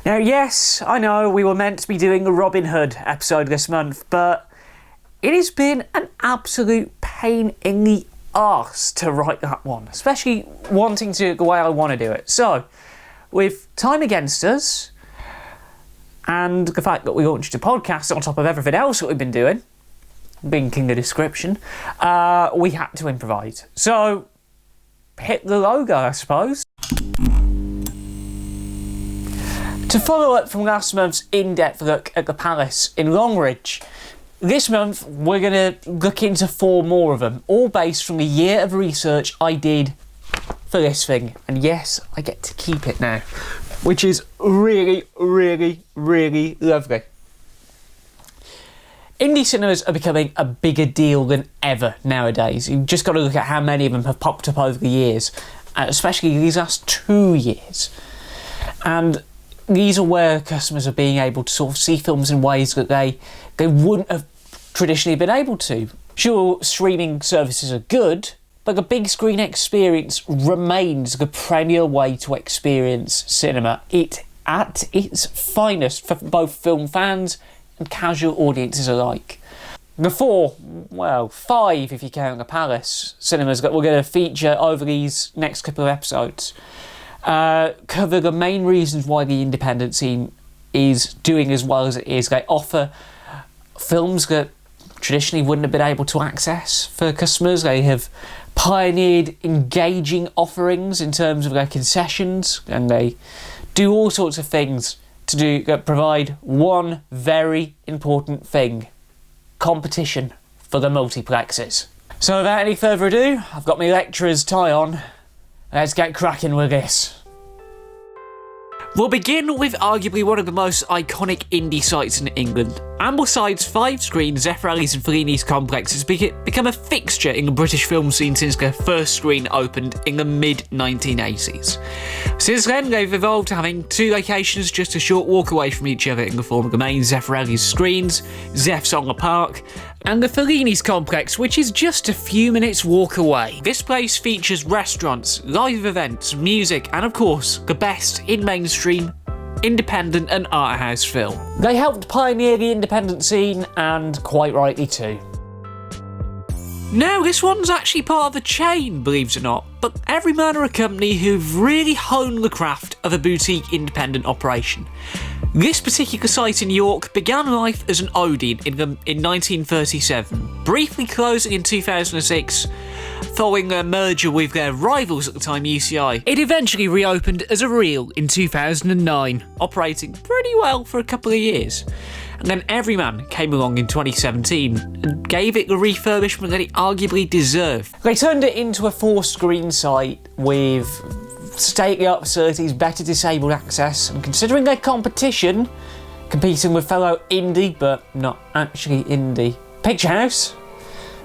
Now, yes, I know we were meant to be doing a Robin Hood episode this month, but it has been an absolute pain in the arse to write that one, especially wanting to do it the way I want to do it. So, with time against us, and the fact that we launched a podcast on top of everything else that we've been doing, being king of description, we had to improvise. So, hit the logo, I suppose. To follow up from last month's in-depth look at the palace in Longridge, this month we're going to look into 4 more of them, all based from the year of research I did for this thing. And yes, I get to keep it now, which is really, really, really lovely. Indie cinemas are becoming a bigger deal than ever nowadays. You've just got to look at how many of them have popped up over the years, especially these last 2 years. And these are where customers are being able to sort of see films in ways that they wouldn't have traditionally been able to. Sure, streaming services are good, but the big screen experience remains the perennial way to experience cinema. It at its finest for both film fans and casual audiences alike. The 5 if you count the Palace cinemas that we're going to feature over these next couple of episodes cover the main reasons why the independent scene is doing as well as it is. They offer films that traditionally wouldn't have been able to access for customers. They have pioneered engaging offerings in terms of their concessions, and they do all sorts of things that provide one very important thing: competition for the multiplexes. So without any further ado, I've got my lecturer's tie on. Let's get cracking with this. We'll begin with arguably one of the most iconic indie sites in England. Ambleside's 5-screen Zeffirelli's and Fellini's complex has become a fixture in the British film scene since their first screen opened in the mid-1980s. Since then, they've evolved to having 2 locations just a short walk away from each other in the form of the main Zeffirelli's screens, Zeff's on the Park, and the Fellini's complex, which is just a few minutes walk away. This place features restaurants, live events, music, and of course, the best in mainstream, independent and art house film. They helped pioneer the independent scene, and quite rightly too. Now, this one's actually part of the chain, believe it or not, but every man are a company who've really honed the craft of a boutique independent operation. This particular site in York began life as an Odeon in 1937, briefly closing in 2006 following their merger with their rivals at the time, UCI. It eventually reopened as a Reel in 2009, operating pretty well for a couple of years. And then Everyman came along in 2017 and gave it the refurbishment that it arguably deserved. They turned it into a 4-screen site with state-of-the-art facilities, better disabled access, and considering their competition, competing with fellow indie, but not actually indie, Picture House,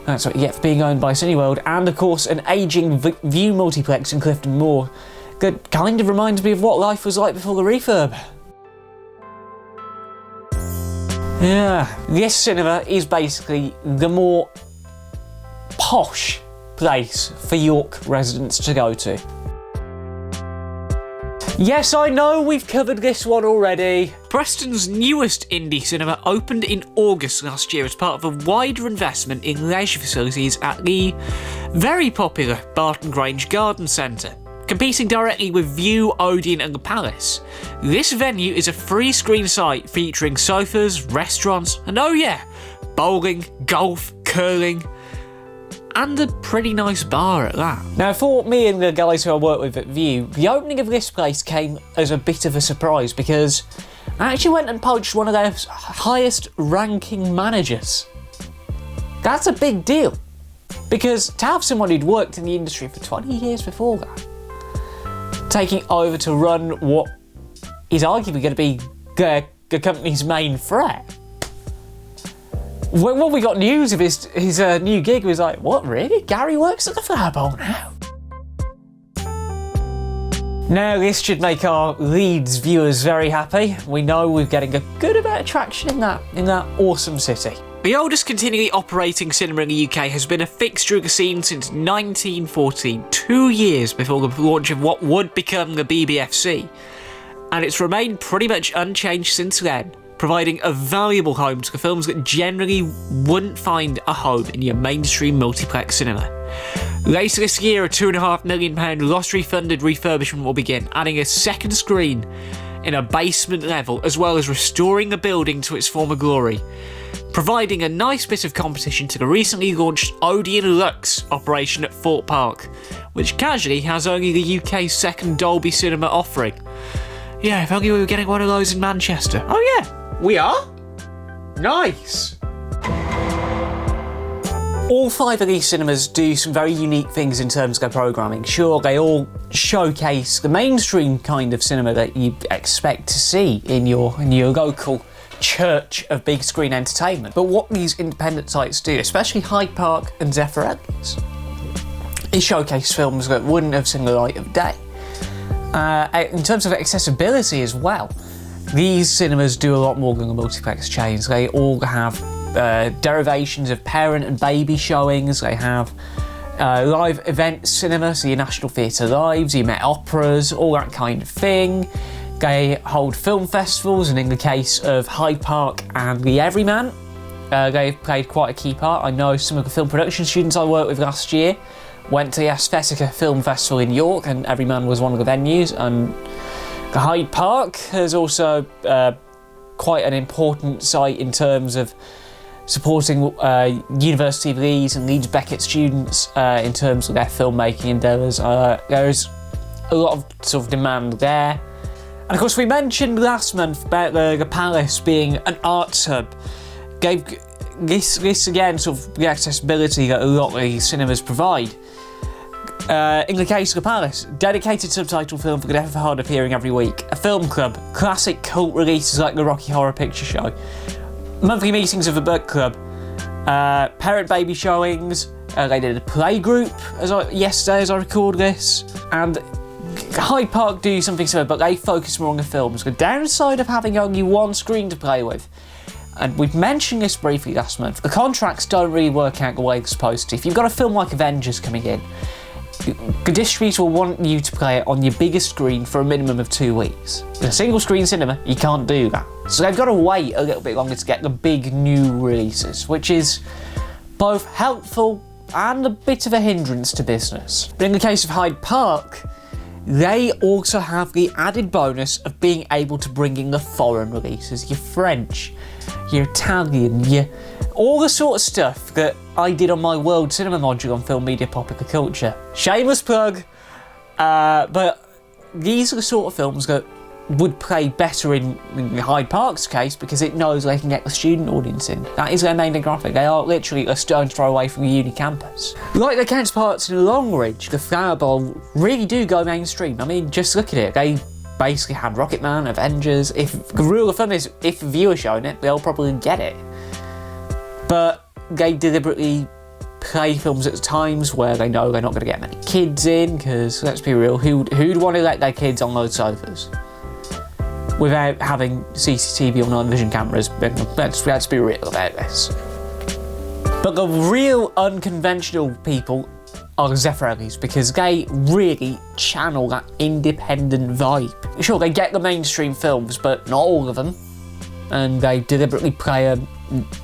that's what you get for being owned by Cineworld, and of course an ageing View multiplex in Clifton Moor, that kind of reminds me of what life was like before the refurb. Yeah, this cinema is basically the more posh place for York residents to go to. Yes, I know we've covered this one already. Preston's newest indie cinema opened in August last year as part of a wider investment in leisure facilities at the very popular Barton Grange Garden Centre, competing directly with View, Odeon and the Palace. This venue is a 3-screen site featuring sofas, restaurants, and oh yeah, bowling, golf, curling, and a pretty nice bar at that. Now, for me and the guys who I work with at View, the opening of this place came as a bit of a surprise because I actually went and poached one of their highest ranking managers. That's a big deal, because to have someone who'd worked in the industry for 20 years before that, taking over to run what is arguably going to be the company's main threat. When we got news of his new gig, we was like, what, really? Gary works at the Flower Bowl now? Now, this should make our Leeds viewers very happy. We know we're getting a good amount of traction in that awesome city. The oldest continually operating cinema in the UK has been a fixture of the scene since 1914, 2 years before the launch of what would become the BBFC. and it's remained pretty much unchanged since then, providing a valuable home to the films that generally wouldn't find a home in your mainstream multiplex cinema. Later this year, a £2.5 million lottery-funded refurbishment will begin, adding a second screen in a basement level, as well as restoring the building to its former glory, providing a nice bit of competition to the recently launched Odeon Lux operation at Thorpe Park, which casually has only the UK's second Dolby Cinema offering. Yeah, if only we were getting one of those in Manchester. Oh yeah, we are? Nice! All 5 of these cinemas do some very unique things in terms of their programming. Sure, they all showcase the mainstream kind of cinema that you expect to see in your local church of big screen entertainment. But what these independent sites do, especially Hyde Park and Zephyrelli's, is showcase films that wouldn't have seen the light of day. In terms of accessibility as well, these cinemas do a lot more than the multiplex chains. They all have derivations of parent and baby showings. They have live event cinema, so your National Theatre Lives, your Met Operas, all that kind of thing. They hold film festivals, and in the case of Hyde Park and the Everyman, they've played quite a key part. I know some of the film production students I worked with last year went to the Aesthetica Film Festival in York, and Everyman was one of the venues, and the Hyde Park has also quite an important site in terms of supporting University of Leeds and Leeds Beckett students in terms of their filmmaking endeavours. There is a lot of sort of demand there. And of course, we mentioned last month about the Palace being an arts hub. Gave this again sort of the accessibility that a lot of these cinemas provide. In the case of the Palace, dedicated subtitle film for the deaf and hard of hearing every week, a film club, classic cult releases like the Rocky Horror Picture Show, monthly meetings of the book club, parent-baby showings. They did a play group yesterday as I record this, and Hyde Park do something similar, but they focus more on the films. The downside of having only one screen to play with, and we've mentioned this briefly last month, the contracts don't really work out the way they're supposed to. If you've got a film like Avengers coming in, the distributor will want you to play it on your biggest screen for a minimum of 2 weeks. In a single screen cinema, you can't do that. So they've got to wait a little bit longer to get the big new releases, which is both helpful and a bit of a hindrance to business. But in the case of Hyde Park, they also have the added bonus of being able to bring in the foreign releases, your French, your Italian, all the sort of stuff that I did on my World Cinema module on Film Media Popular Culture. Shameless plug, but these are the sort of films that would play better in Hyde Park's case because it knows they can get the student audience in. That is their main demographic. They are literally a stone's throw away from the uni campus. Like their counterparts in Longridge, the Flower Bowl really do go mainstream. I mean, just look at it. They basically had Rocketman, Avengers. If the rule of thumb is if the viewer's showing it, they'll probably get it. But they deliberately play films at times where they know they're not going to get many kids in, because let's be real, who'd want to let their kids on those sofas without having CCTV or night vision cameras? Let's be real about this. But the real unconventional people are Zephyrelli's, because they really channel that independent vibe. Sure, they get the mainstream films, but not all of them, and they deliberately play them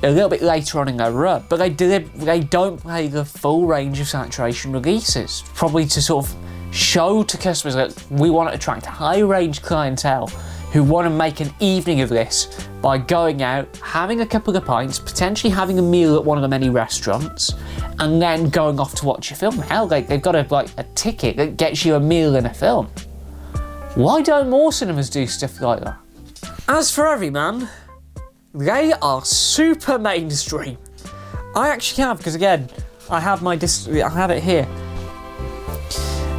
a little bit later on in their run, but they don't play the full range of saturation releases, probably to sort of show to customers that we want to attract a high range clientele who want to make an evening of this by going out, having a couple of pints, potentially having a meal at one of the many restaurants, and then going off to watch a film. Hell, they've got a ticket that gets you a meal and a film. Why don't more cinemas do stuff like that? As for Everyman, they are super mainstream. I actually have, because again, I have it here.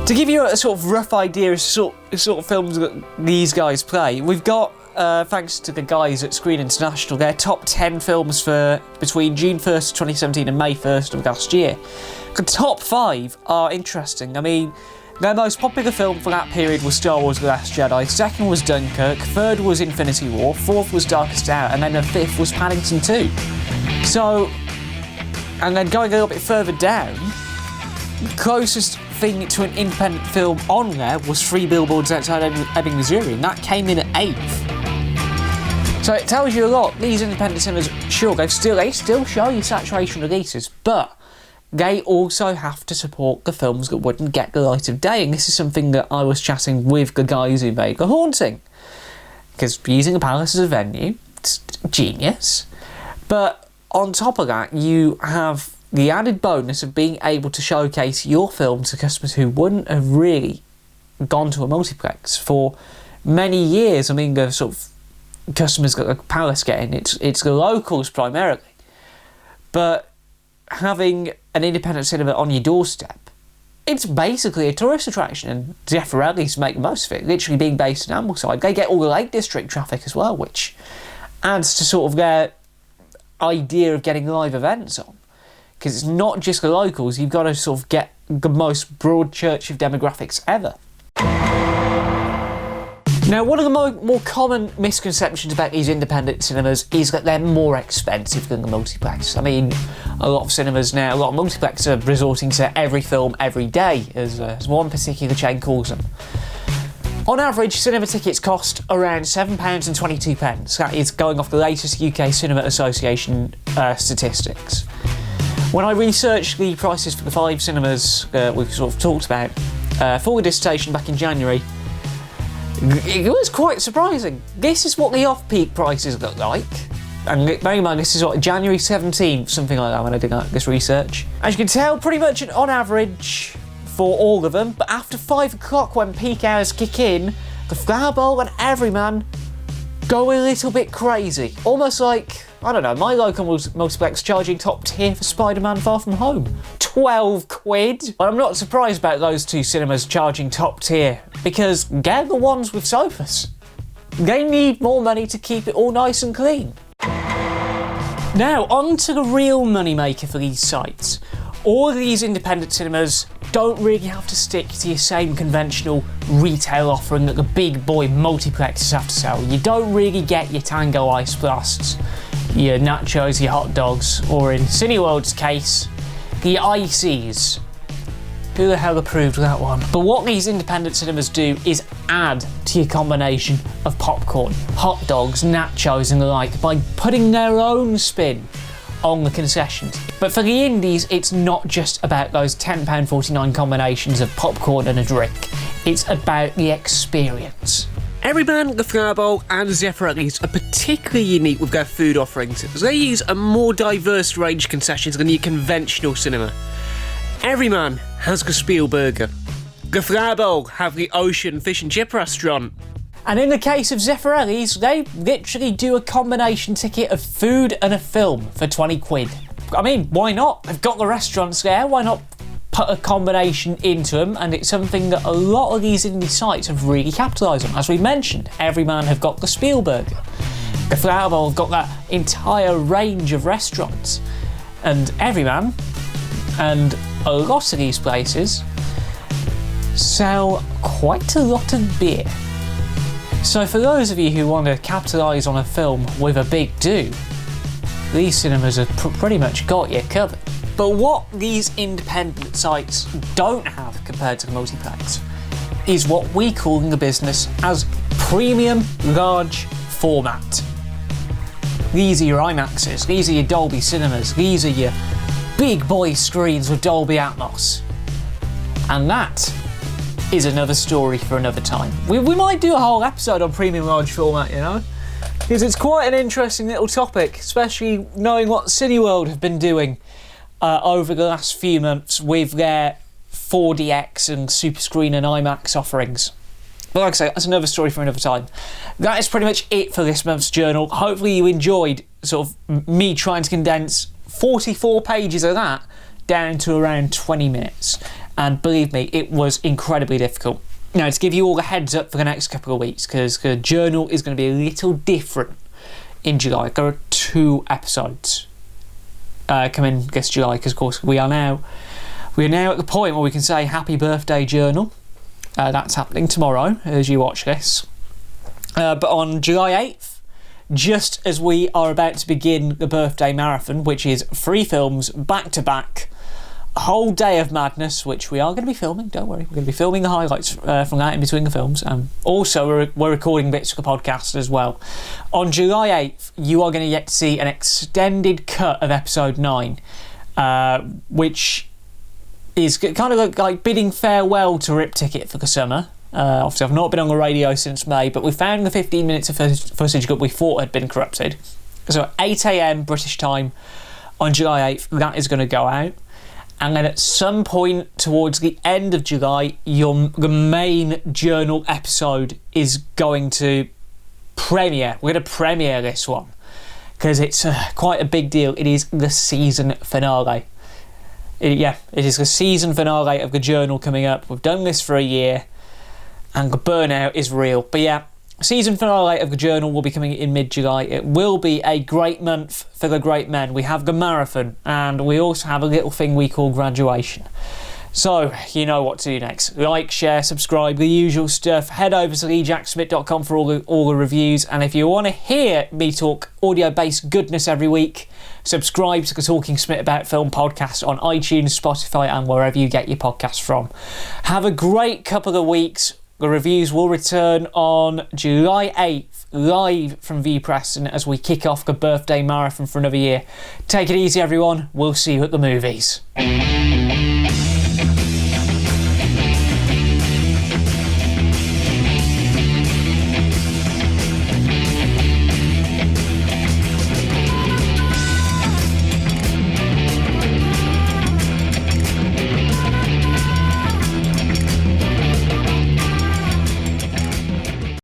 To give you a sort of rough idea of sort of films that these guys play, we've got, thanks to the guys at Screen International, their top 10 films for between June 1st, 2017 and May 1st of last year. The top 5 are interesting. I mean, their most popular film for that period was Star Wars The Last Jedi, second was Dunkirk, third was Infinity War, fourth was Darkest Hour, and then the fifth was Paddington 2. So, and then going a little bit further down, the closest thing to an independent film on there was Three Billboards Outside Ebbing, Missouri, and that came in at 8th. So it tells you a lot. These independent cinemas, sure, they still show you saturation releases, but they also have to support the films that wouldn't get the light of day, and this is something that I was chatting with the guys who made The Haunting. Because using a palace as a venue, it's genius. But on top of that, you have the added bonus of being able to showcase your film to customers who wouldn't have really gone to a multiplex for many years. I mean, the sort of customers that the palace getting, it's the locals primarily. But having an independent cinema on your doorstep, it's basically a tourist attraction, and Zeffirelli's make the most of it, literally being based in Ambleside. They get all the Lake District traffic as well, which adds to sort of their idea of getting live events on. Because it's not just the locals, you've got to sort of get the most broad church of demographics ever. Now, one of the more common misconceptions about these independent cinemas is that they're more expensive than the multiplex. I mean, a lot of cinemas now, a lot of multiplex are resorting to every film every day, as one particular chain calls them. On average, cinema tickets cost around £7.22. That is going off the latest UK Cinema Association statistics. When I researched the prices for the 5 cinemas we've sort of talked about for the dissertation back in January, it was quite surprising. This is what the off-peak prices look like. And bear in mind, this is what, January 17th, something like that, when I did this research. As you can tell, pretty much on average for all of them, but after 5 o'clock when peak hours kick in, the Flower Bowl and Everyman go a little bit crazy. Almost like, I don't know, my local multiplex charging top tier for Spider-Man Far From Home. 12 quid? Well, I'm not surprised about those 2 cinemas charging top tier, because they're the ones with sofas. They need more money to keep it all nice and clean. Now, on to the real moneymaker for these sites. All of these independent cinemas don't really have to stick to your same conventional retail offering that the big boy multiplexes have to sell. You don't really get your Tango Ice Blasts, your nachos, your hot dogs, or in Cineworld's case, the ices. Who the hell approved that one? But what these independent cinemas do is add to your combination of popcorn, hot dogs, nachos and the like by putting their own spin on the concessions. But for the indies, it's not just about those £10.49 combinations of popcorn and a drink. It's about the experience. Everyman, the Flower Bowl and Zeffirelli's are particularly unique with their food offerings, as they use a more diverse range of concessions than your conventional cinema. Everyman has the Spielberger. The Flower Bowl have the Ocean Fish and Chip restaurant. And in the case of Zeffirelli's, they literally do a combination ticket of food and a film for 20 quid. I mean, why not? They've got the restaurants there, why not put a combination into them? And it's something that a lot of these indie sites have really capitalised on. As we mentioned, Everyman have got the Spielberger. The Flower Bowl have got that entire range of restaurants. And Everyman, and a lot of these places, sell quite a lot of beer. So for those of you who want to capitalise on a film with a big do, these cinemas have pretty much got you covered. But what these independent sites don't have compared to the multiplex is what we call in the business as premium large format. These are your IMAXs, these are your Dolby Cinemas, these are your big boy screens with Dolby Atmos. And that is another story for another time. We might do a whole episode on premium large format, you know? Because it's quite an interesting little topic, especially knowing what Cineworld have been doing over the last few months with their 4DX and Super Screen and IMAX offerings. But like I say, that's another story for another time. That is pretty much it for this month's journal. Hopefully you enjoyed sort of me trying to condense 44 pages of that down to around 20 minutes. And believe me, it was incredibly difficult. Now, to give you all the heads up for the next couple of weeks, because the journal is going to be a little different in July. There are 2 episodes coming this July, because of course we are now at the point where we can say happy birthday journal. That's happening tomorrow as you watch this. But on July 8th, just as we are about to begin the birthday marathon, which is 3 films back to back, whole day of madness, which we are going to be filming, don't worry, we're going to be filming the highlights from that in between the films. Also, we're recording bits of the podcast as well. On July 8th, you are going to get to see an extended cut of episode 9, which is kind of like bidding farewell to Rip Ticket for the summer. Obviously, I've not been on the radio since May, but we found the 15 minutes of footage that we thought had been corrupted. So at 8 AM British time on July 8th, that is going to go out. And then at some point towards the end of July, the main journal episode is going to premiere. We're going to premiere this one because it's quite a big deal. It is the season finale. It is the season finale of the journal coming up. We've done this for a year and the burnout is real. But yeah, season finale of the journal will be coming in mid-July. It will be a great month for the great men. We have the marathon and we also have a little thing we call graduation. So, you know what to do next. Like, share, subscribe, the usual stuff. Head over to TheJackSmit.com for all the reviews. And if you want to hear me talk audio-based goodness every week, subscribe to the Talking Smit About Film podcast on iTunes, Spotify and wherever you get your podcasts from. Have a great couple of weeks. The reviews will return on July 8th, live from V Preston, as we kick off the birthday marathon for another year. Take it easy, everyone. We'll see you at the movies.